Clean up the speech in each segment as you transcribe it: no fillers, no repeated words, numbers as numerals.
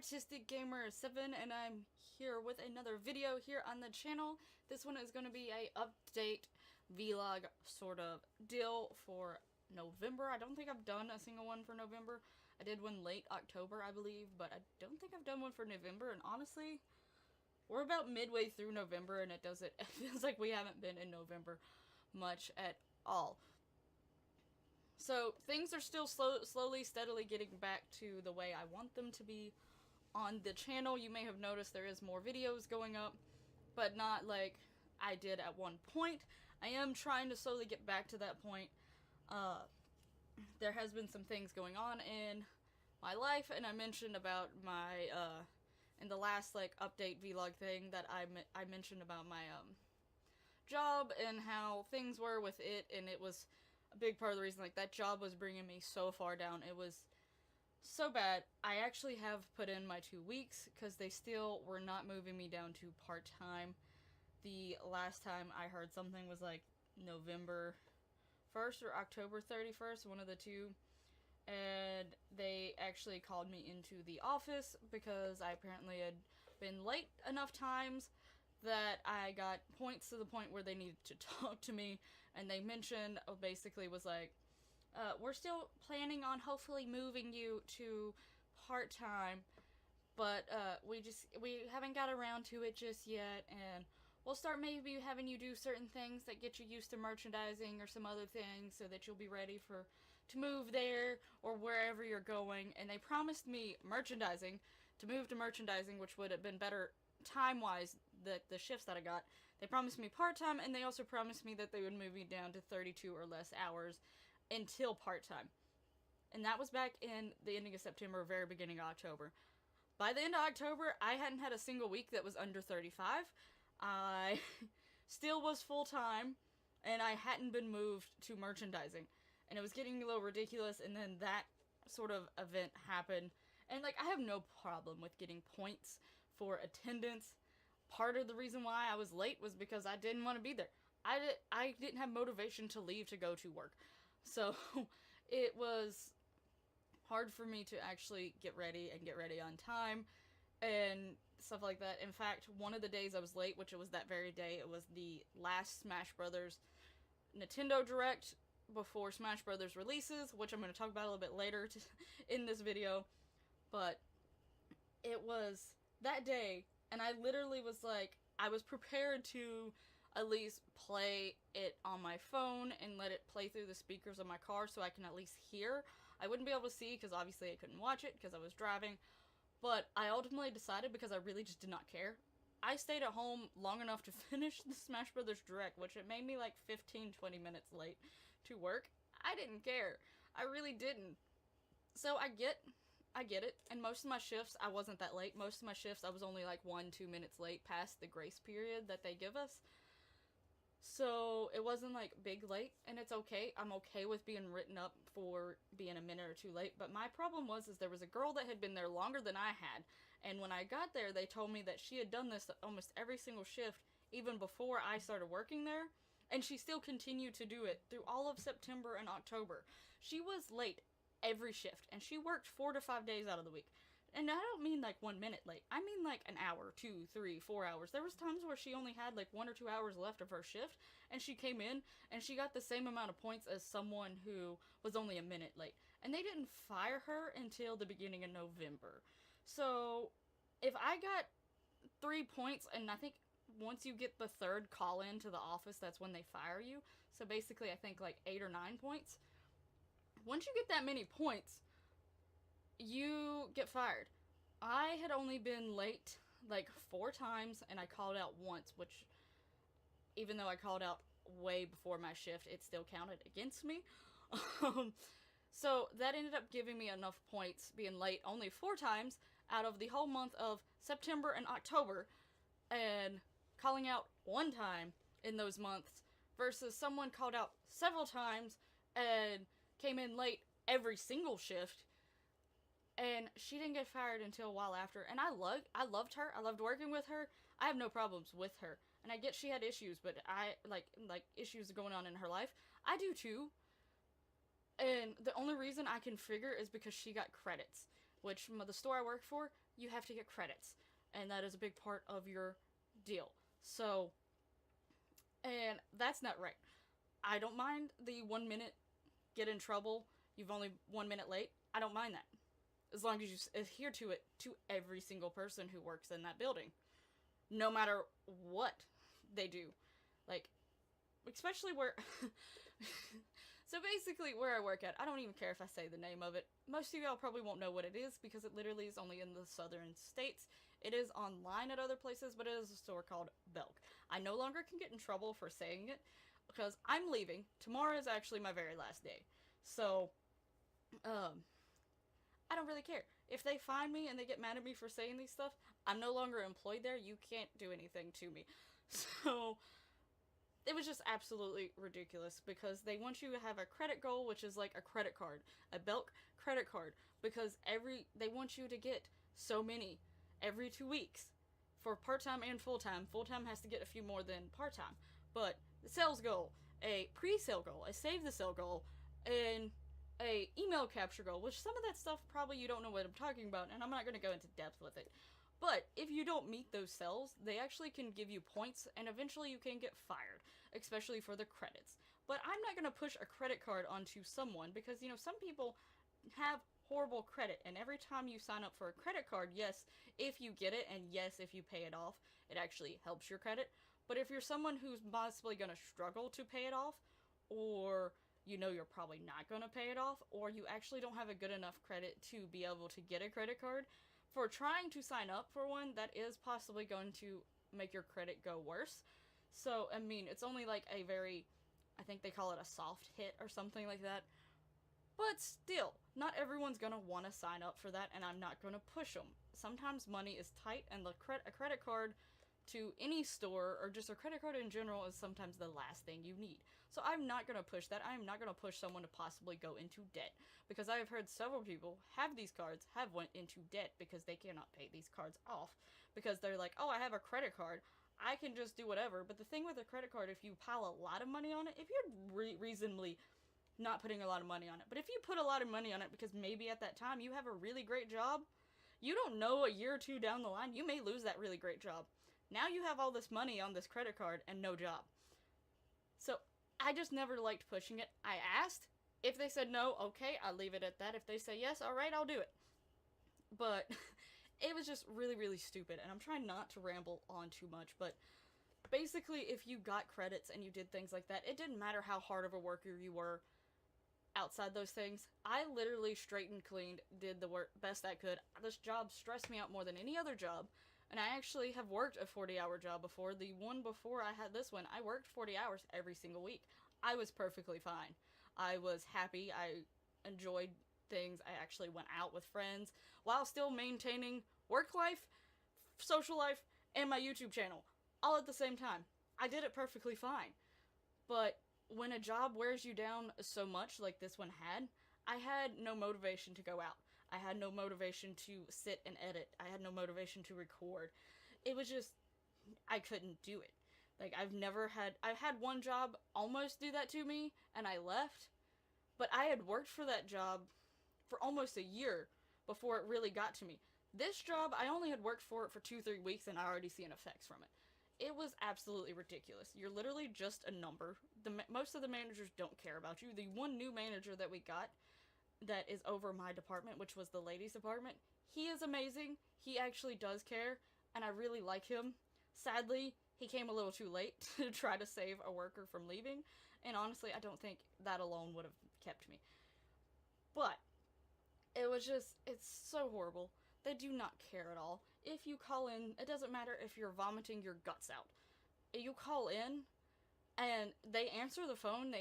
Artistic Gamer 7, and I'm here with another video here on the channel. This one is going to be a update vlog sort of deal for November. I don't think I've done a single one for November. I did one late October, I believe, but I don't think I've done one for November, and honestly, we're about midway through November, and it feels like we haven't been in November much at all. So things are still slowly, steadily getting back to the way I want them to be on the channel. You may have noticed there is more videos going up, but not like I did at one point. I am trying to slowly get back to that point. There has been some things going on in my life, and I mentioned about my, in the last, like, update vlog thing that I mentioned about my, job and how things were with it, and it was a big part of the reason, like, that job was bringing me so far down. It was so bad. I actually have put in my 2 weeks because they still were not moving me down to part-time. The last time I heard something was like November 1st or October 31st, one of the two. And they actually called me into the office because I apparently had been late enough times that I got points to the point where they needed to talk to me, and they mentioned, basically was like, we're still planning on hopefully moving you to part-time, but we haven't got around to it just yet, and we'll start maybe having you do certain things that get you used to merchandising or some other things so that you'll be ready to move there or wherever you're going. And they promised me merchandising, to move to merchandising, which would have been better time-wise, the shifts that I got. They promised me part-time, and they also promised me that they would move me down to 32 or less hours until part-time. And that was back in the ending of September, very beginning of October. By the end of October, I hadn't had a single week that was under 35. I still was full-time, and I hadn't been moved to merchandising. And it was getting a little ridiculous, and then that sort of event happened. And, like, I have no problem with getting points for attendance. Part of the reason why I was late was because I didn't want to be there. I didn't have motivation to leave to go to work. So, it was hard for me to actually get ready on time and stuff like that. In fact, one of the days I was late, which it was that very day, it was the last Smash Brothers Nintendo Direct before Smash Brothers releases, which I'm going to talk about a little bit later in this video. But it was that day, and I literally was like, I was prepared to at least play it on my phone and let it play through the speakers of my car so I can at least hear. I wouldn't be able to see because obviously I couldn't watch it because I was driving, but I ultimately decided, because I really just did not care, I stayed at home long enough to finish the Smash Brothers Direct, which it made me like 15-20 minutes late to work. I didn't care. I really didn't. So I get it. And most of my shifts, I wasn't that late. Most of my shifts, I was only like 1-2 minutes late past the grace period that they give us. So it wasn't like big late, and it's okay. I'm okay with being written up for being a minute or two late. But my problem is there was a girl that had been there longer than I had. And when I got there, they told me that she had done this almost every single shift, even before I started working there. And she still continued to do it through all of September and October. She was late every shift, and she worked 4 to 5 days out of the week. And I don't mean like 1 minute late. I mean like an hour, 2, 3, 4 hours. There was times where she only had like 1 or 2 hours left of her shift, and she came in and she got the same amount of points as someone who was only a minute late. And they didn't fire her until the beginning of November. So if I got 3 points, and I think once you get the third call in to the office, that's when they fire you. So basically I think like 8 or 9 points. Once you get that many points, you get fired. I had only been late like 4 times, and I called out once, which, even though I called out way before my shift, it still counted against me. So that ended up giving me enough points, being late only 4 times out of the whole month of September and October, and calling out 1 time in those months, versus someone called out several times and came in late every single shift. And she didn't get fired until a while after. And I loved her. I loved working with her. I have no problems with her. And I get she had issues, but I, like issues going on in her life. I do too. And the only reason I can figure is because she got credits. which the store I work for, you have to get credits, and that is a big part of your deal. So, and that's not right. I don't mind the 1 minute get in trouble, you've only 1 minute late. I don't mind that. As long as you adhere to it to every single person who works in that building. No matter what they do. Like, especially where. So basically, where I work at, I don't even care if I say the name of it. Most of y'all probably won't know what it is because it literally is only in the southern states. It is online at other places, but it is a store called Belk. I no longer can get in trouble for saying it because I'm leaving. Tomorrow is actually my very last day. So, I don't really care. If they find me and they get mad at me for saying these stuff, I'm no longer employed there. You can't do anything to me. So, it was just absolutely ridiculous because they want you to have a credit goal, which is like a credit card, a Belk credit card, because they want you to get so many every 2 weeks for part-time and full-time. Full-time has to get a few more than part-time, but the sales goal, a pre-sale goal, a save the sale goal, and a email capture goal, which some of that stuff probably you don't know what I'm talking about, and I'm not going to go into depth with it. But if you don't meet those cells, they actually can give you points, and eventually you can get fired, especially for the credits. But I'm not going to push a credit card onto someone because, you know, some people have horrible credit, and every time you sign up for a credit card, yes, if you get it, and yes, if you pay it off, it actually helps your credit. But if you're someone who's possibly going to struggle to pay it off, or you know you're probably not going to pay it off, or you actually don't have a good enough credit to be able to get a credit card, for trying to sign up for one, that is possibly going to make your credit go worse. So, I mean, it's only like a very, I think they call it a soft hit or something like that. But still, not everyone's going to want to sign up for that, and I'm not going to push them. Sometimes money is tight, and a credit card to any store, or just a credit card in general, is sometimes the last thing you need. So I'm not going to push that. I'm not going to push someone to possibly go into debt. Because I have heard several people have these cards, have went into debt because they cannot pay these cards off. Because they're like, oh, I have a credit card, I can just do whatever. But the thing with a credit card, if you pile a lot of money on it, if you're reasonably not putting a lot of money on it, but if you put a lot of money on it because maybe at that time you have a really great job, you don't know, a year or two down the line, you may lose that really great job. Now you have all this money on this credit card and no job. So I just never liked pushing it. I asked. If they said no, okay, I'll leave it at that. If they say yes, alright, I'll do it. But it was just really, really stupid. And I'm trying not to ramble on too much. But basically, if you got credits and you did things like that, it didn't matter how hard of a worker you were outside those things. I literally straightened, cleaned, did the best I could. This job stressed me out more than any other job. And I actually have worked a 40-hour job before. The one before I had this one, I worked 40 hours every single week. I was perfectly fine. I was happy. I enjoyed things. I actually went out with friends while still maintaining work life, social life, and my YouTube channel all at the same time. I did it perfectly fine. But when a job wears you down so much like this one had, I had no motivation to go out. I had no motivation to sit and edit. I had no motivation to record. It was just, I couldn't do it. Like, I've had one job almost do that to me, and I left, but I had worked for that job for almost a year before it really got to me. This job, I only had worked for it for 2-3 weeks, and I already seen effects from it. It was absolutely ridiculous. You're literally just a number. Most of the managers don't care about you. The one new manager that we got that is over my department, which was the ladies department, he is amazing. He actually does care, and I really like him. Sadly, he came a little too late to try to save a worker from leaving, and honestly, I don't think that alone would have kept me. But it was just, it's so horrible. They do not care at all. If you call in, it doesn't matter if you're vomiting your guts out. You call in, and they answer the phone,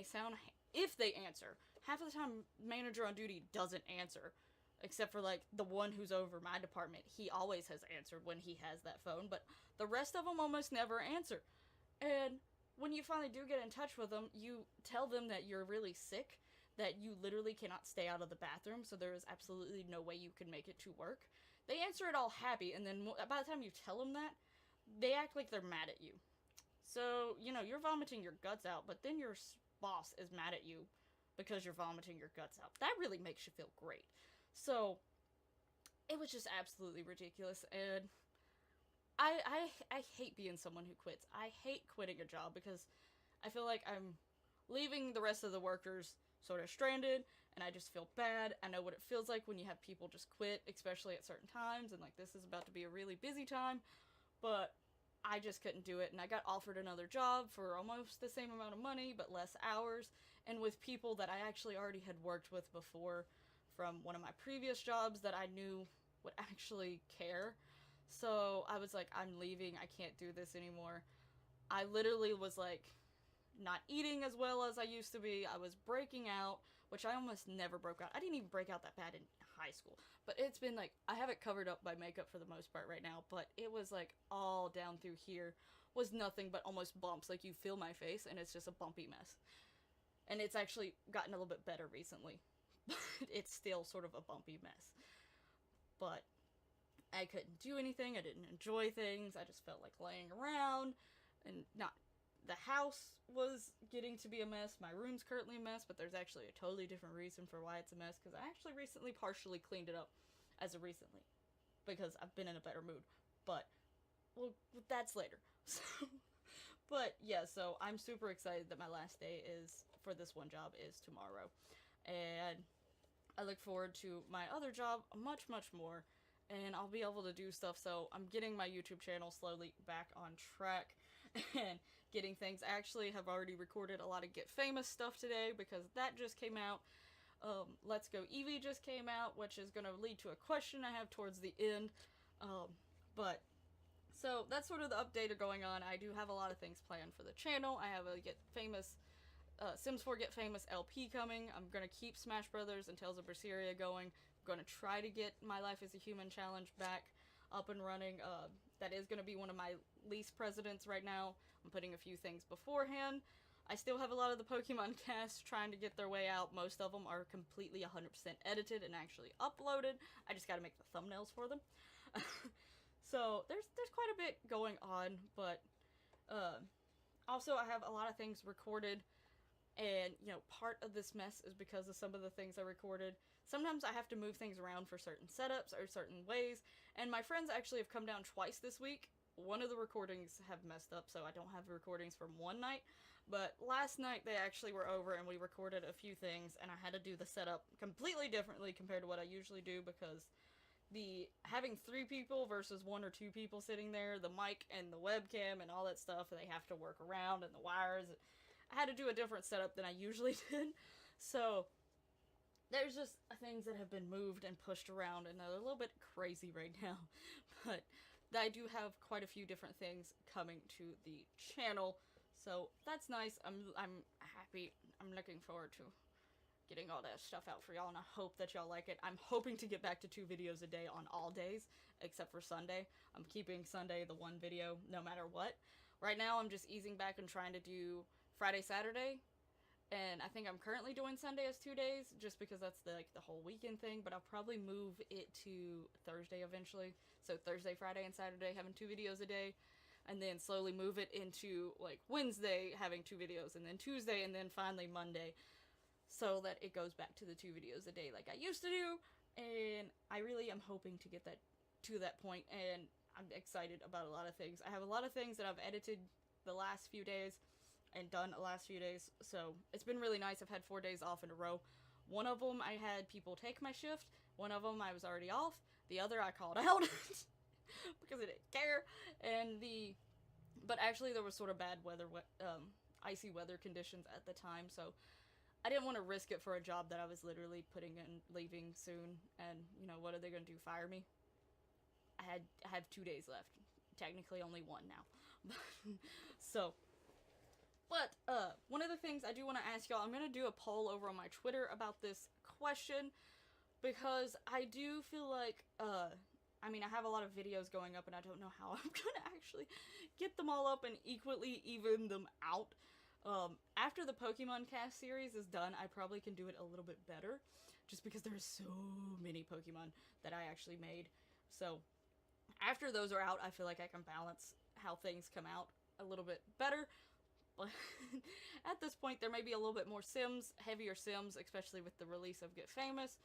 if they answer. Half of the time, manager on duty doesn't answer. Except for, like, the one who's over my department. He always has answered when he has that phone, but the rest of them almost never answer. And when you finally do get in touch with them, you tell them that you're really sick, that you literally cannot stay out of the bathroom, so there is absolutely no way you can make it to work. They answer it all happy, and then by the time you tell them that, they act like they're mad at you. So, you know, you're vomiting your guts out, but then your boss is mad at you because you're vomiting your guts out. That really makes you feel great. So, it was just absolutely ridiculous. And I hate being someone who quits. I hate quitting a job because I feel like I'm leaving the rest of the workers sort of stranded, and I just feel bad. I know what it feels like when you have people just quit, especially at certain times, and like this is about to be a really busy time, but I just couldn't do it, and I got offered another job for almost the same amount of money but less hours, and with people that I actually already had worked with before from one of my previous jobs that I knew would actually care. So I was like, I'm leaving. I can't do this anymore. I literally was like not eating as well as I used to be. I was breaking out, which I almost never broke out. I didn't even break out that bad in high school. But it's been like, I have it covered up by makeup for the most part right now, but it was like all down through here was nothing but almost bumps. Like you feel my face and it's just a bumpy mess. And it's actually gotten a little bit better recently. But it's still sort of a bumpy mess. But I couldn't do anything. I didn't enjoy things. I just felt like laying around and not. The house was getting to be a mess. My room's currently a mess, but there's actually a totally different reason for why it's a mess because I actually recently partially cleaned it up as of recently because I've been in a better mood. But, well, that's later. So, but yeah, so I'm super excited that my last day is for this one job is tomorrow. And I look forward to my other job much, much more. And I'll be able to do stuff. So I'm getting my YouTube channel slowly back on track and getting things. I actually have already recorded a lot of Get Famous stuff today because that just came out. Let's Go Eevee just came out, which is going to lead to a question I have towards the end. But so that's sort of the update going on. I do have a lot of things planned for the channel. I have a Get Famous Sims 4 Get Famous LP coming. I'm going to keep Smash Brothers and Tales of Berseria going. I'm going to try to get My Life as a Human challenge back up and running. That is going to be one of my least presidents right now. I'm putting a few things beforehand. I still have a lot of the Pokemon casts trying to get their way out. Most of them are completely 100% edited and actually uploaded. I just got to make the thumbnails for them. So there's quite a bit going on, but also I have a lot of things recorded. And, you know, part of this mess is because of some of the things I recorded. Sometimes I have to move things around for certain setups or certain ways. And my friends actually have come down twice this week. One of the recordings have messed up, so I don't have recordings from one night. But last night they actually were over and we recorded a few things. And I had to do the setup completely differently compared to what I usually do because having 3 people versus 1 or 2 people sitting there, the mic and the webcam and all that stuff, they have to work around and the wires. I had to do a different setup than I usually did. So there's just things that have been moved and pushed around and they're a little bit crazy right now. But I do have quite a few different things coming to the channel. So that's nice. I'm happy. I'm looking forward to getting all that stuff out for y'all, and I hope that y'all like it. I'm hoping to get back to 2 videos a day on all days, except for Sunday. I'm keeping Sunday the 1 video no matter what. Right now, I'm just easing back and trying to do Friday, Saturday, and I think I'm currently doing Sunday as 2 days, just because that's the whole weekend thing, but I'll probably move it to Thursday eventually. So Thursday, Friday, and Saturday having 2 videos a day, and then slowly move it into, like, Wednesday having 2 videos, and then Tuesday, and then finally Monday, so that it goes back to the 2 videos a day like I used to do, and I really am hoping to get that to that point, and I'm excited about a lot of things. I have a lot of things that I've edited the last few days, and done the last few days, so it's been really nice. I've had 4 days off in a row. One of them I had people take my shift, one of them I was already off, the other I called out because I didn't care, but actually there was sort of bad weather, icy weather conditions at the time, so I didn't want to risk it for a job that I was literally putting in, leaving soon, and, you know, what are they going to do, fire me? I have 2 days left, technically only 1 now, so... But, one of the things I do want to ask y'all, I'm going to do a poll over on my Twitter about this question, because I do feel like, I mean, I have a lot of videos going up, and I don't know how I'm going to actually get them all up and equally even them out. After the Pokemon Cast series is done, I probably can do it a little bit better, just because there's so many Pokemon that I actually made. So, after those are out, I feel like I can balance how things come out a little bit better. But at this point, there may be a little bit more Sims, heavier Sims, especially with the release of Get Famous.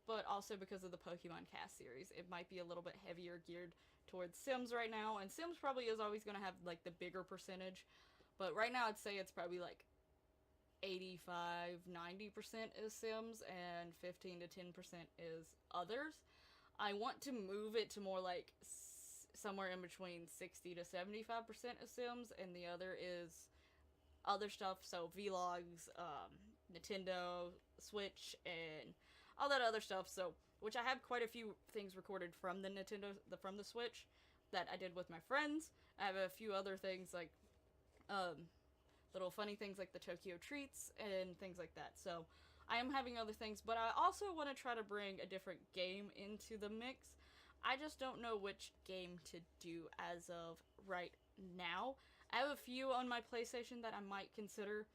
but also because of the Pokemon Cast series. It might be a little bit heavier geared towards Sims right now, and Sims probably is always going to have like the bigger percentage, but right now I'd say it's probably like 85-90% is Sims and 15 to 10% is others. I want to move it to more like somewhere in between 60 to 75% is Sims, and the other is other stuff, so vlogs, Nintendo, Switch, and all that other stuff. So, which I have quite a few things recorded from the from the Switch that I did with my friends. I have a few other things like little funny things like the Tokyo Treats and things like that. So, I am having other things, but I also want to try to bring a different game into the mix. I just don't know which game to do as of right now. I have a few on my PlayStation that I might consider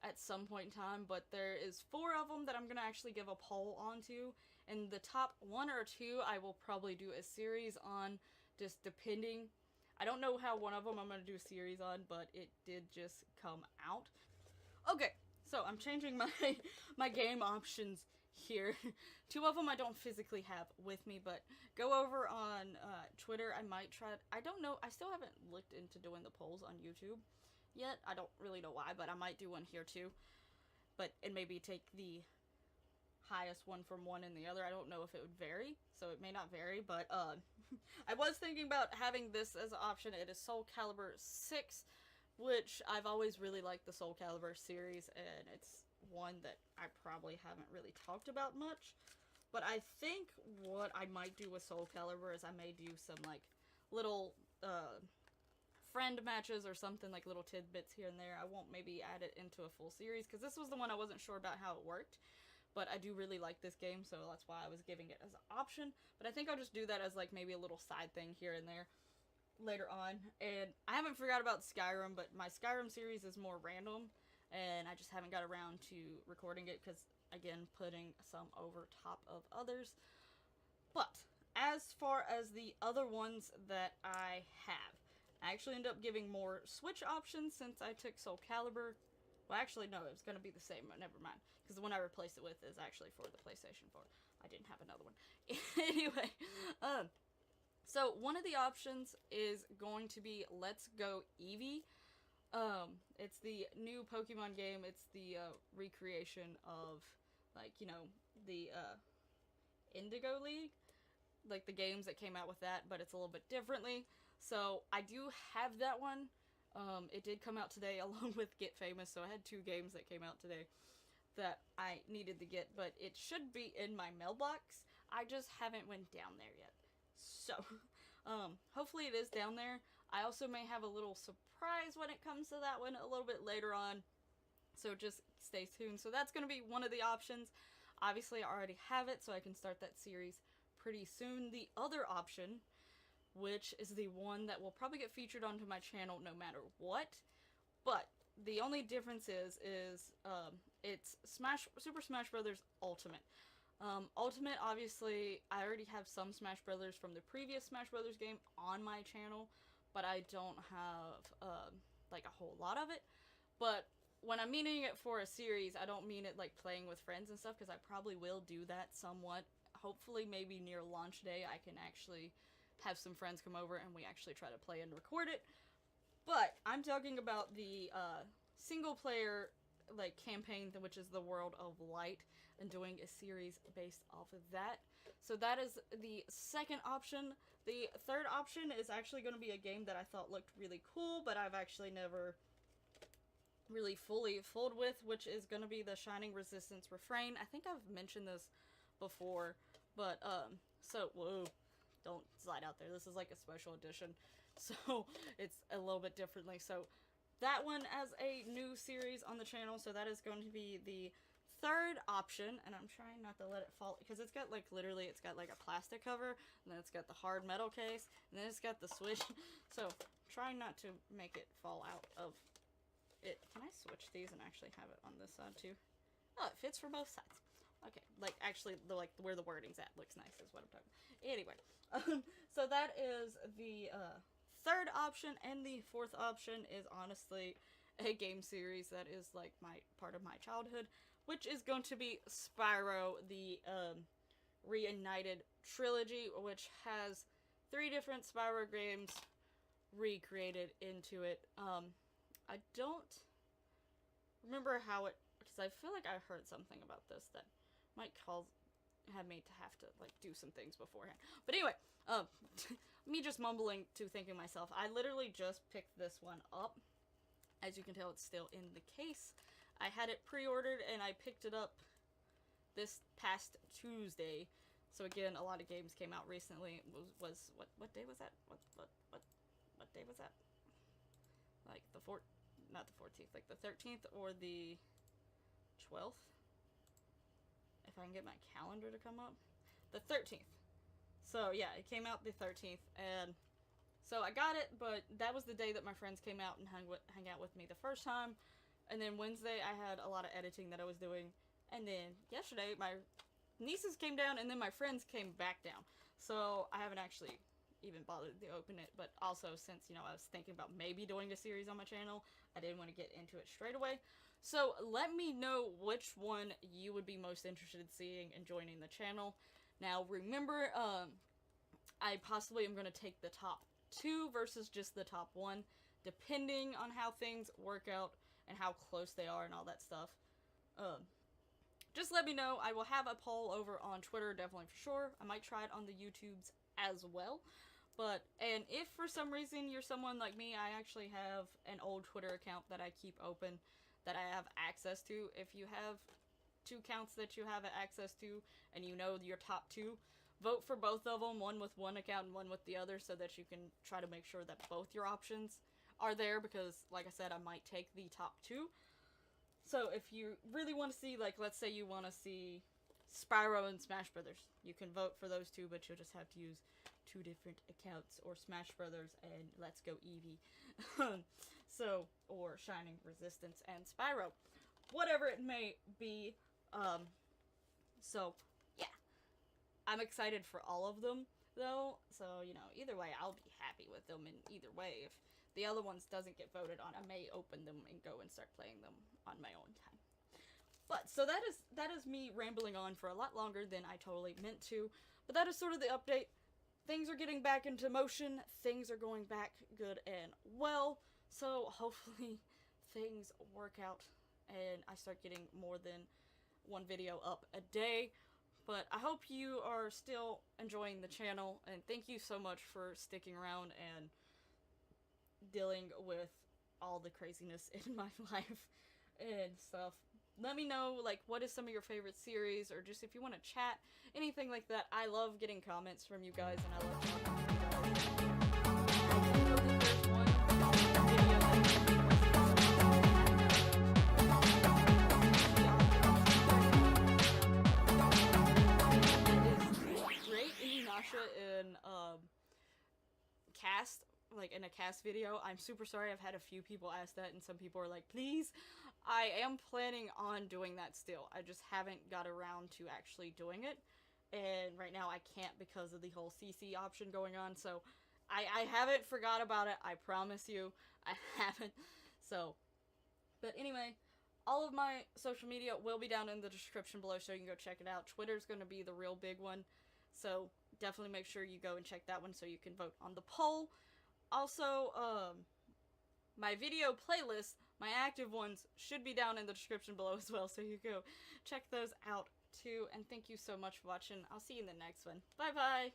at some point in time, but there is 4 of them that I'm gonna actually give a poll onto, and the top 1 or 2 I will probably do a series on, just depending. I don't know how one of them I'm gonna do a series on, but it did just come out. Okay, so I'm changing my game options here. 2 of them I don't physically have with me, but go over on Twitter. I might try. I don't know. I still haven't looked into doing the polls on YouTube yet. I don't really know why, but I might do one here too. But and maybe take the highest one from one and the other. I don't know if it would vary, so it may not vary. But I was thinking about having this as an option. It is Soul Calibur 6, which I've always really liked the Soul Calibur series, and it's one that I probably haven't really talked about much. But I think what I might do with Soul Calibur is I may do some like little friend matches or something, like little tidbits here and there. I won't maybe add it into a full series because this was the one I wasn't sure about how it worked. But I do really like this game, so that's why I was giving it as an option. But I think I'll just do that as like maybe a little side thing here and there later on. And I haven't forgot about Skyrim, but my Skyrim series is more random, and I just haven't got around to recording it because, again, putting some over top of others. But as far as the other ones that I have, I actually end up giving more Switch options since I took Soul Calibur. Well, actually, no, it's going to be the same. Never mind. Because the one I replaced it with is actually for the PlayStation 4. I didn't have another one. Anyway, so one of the options is going to be Let's Go Eevee. It's the new Pokemon game. It's the recreation of, like, you know, the Indigo League. Like the games that came out with that, but it's a little bit differently. So I do have that one. It did come out today along with Get Famous, so I had 2 games that came out today that I needed to get, but it should be in my mailbox. I just haven't went down there yet. So, hopefully it is down there. I also may have a little surprise when it comes to that one a little bit later on, so just stay tuned. So that's going to be one of the options. Obviously, I already have it, so I can start that series pretty soon. The other option, which is the one that will probably get featured onto my channel no matter what, but the only difference is it's Super Smash Bros. Ultimate. Ultimate, obviously, I already have some Smash Brothers from the previous Smash Brothers game on my channel, but I don't have, like, a whole lot of it. But when I'm meaning it for a series, I don't mean it, like, playing with friends and stuff, because I probably will do that somewhat. Hopefully, maybe near launch day, I can actually have some friends come over and we actually try to play and record it. But I'm talking about the single-player, like, campaign, which is the World of Light, and doing a series based off of that. So that is the second option. The third option is actually going to be a game that I thought looked really cool, but I've actually never really fully fooled with, which is going to be the Shining Resistance Refrain. I think I've mentioned this before, but, so, whoa, don't slide out there. This is like a special edition, so it's a little bit differently. So that one as a new series on the channel, so that is going to be the third option, and I'm trying not to let it fall, because it's got, like, literally, it's got, like, a plastic cover, and then it's got the hard metal case, and then it's got the Switch, so trying not to make it fall out of it. Can I switch these and actually have it on this side, too? Oh, it fits for both sides. Okay, like, actually, like, where the wording's at looks nice is what I'm talking about. Anyway, so that is the third option, and the fourth option is honestly a game series that is like my part of my childhood, which is going to be Spyro, the Reunited trilogy, which has 3 different Spyro games recreated into it. I don't remember how it, because I feel like I heard something about this that might have me to have to like do some things beforehand. But anyway, me just mumbling to thinking myself, I literally just picked this one up. As you can tell, it's still in the case. I had it pre-ordered and I picked it up this past Tuesday. So again, a lot of games came out recently. What day was that? What day was that? Like not the 14th, like the 13th or the 12th? If I can get my calendar to come up. The 13th. So yeah, it came out the 13th, and so I got it, but that was the day that my friends came out and hung out with me the first time. And then Wednesday I had a lot of editing that I was doing. And then yesterday my nieces came down and then my friends came back down. So I haven't actually even bothered to open it. But also since, you know, I was thinking about maybe doing a series on my channel, I didn't want to get into it straight away. So let me know which one you would be most interested in seeing and joining the channel. Now remember, I possibly am going to take the top 2 versus just the top 1, depending on how things work out and how close they are and all that stuff. Just let me know. I will have a poll over on Twitter, definitely for sure. I might try it on the YouTubes as well. And if for some reason you're someone like me, I actually have an old Twitter account that I keep open that I have access to. If you have 2 accounts that you have access to and you know your top 2, vote for both of them, one with one account and one with the other, so that you can try to make sure that both your options are there, because like I said, I might take the top 2. So if you really want to see, like, let's say you want to see Spyro and Smash Brothers, you can vote for those 2, but you'll just have to use 2 different accounts, or Smash Brothers and Let's Go Eevee. So, or Shining Resistance and Spyro. Whatever it may be. So, yeah. I'm excited for all of them, though. So, you know, either way, I'll be happy with them. And either way, if the other ones doesn't get voted on, I may open them and go and start playing them on my own time. But, so that is me rambling on for a lot longer than I totally meant to. But that is sort of the update. Things are getting back into motion. Things are going back good and well. So, hopefully, things work out and I start getting more than 1 video up a day. But I hope you are still enjoying the channel, and thank you so much for sticking around and dealing with all the craziness in my life and stuff. Let me know, like, what is some of your favorite series, or just if you want to chat, anything like that. I love getting comments from you guys, and I love talking to you guys. In cast, like in a cast video. I'm super sorry. I've had a few people ask that, and some people are like, please. I am planning on doing that still. I just haven't got around to actually doing it, and right now I can't because of the whole CC option going on. So I haven't forgot about it, I promise you. I haven't. So, but anyway, all of my social media will be down in the description below, so you can go check it out. Twitter's going to be the real big one, so definitely make sure you go and check that one so you can vote on the poll. Also, my video playlist, my active ones, should be down in the description below as well, so you go check those out too. And thank you so much for watching. I'll see you in the next one. Bye bye!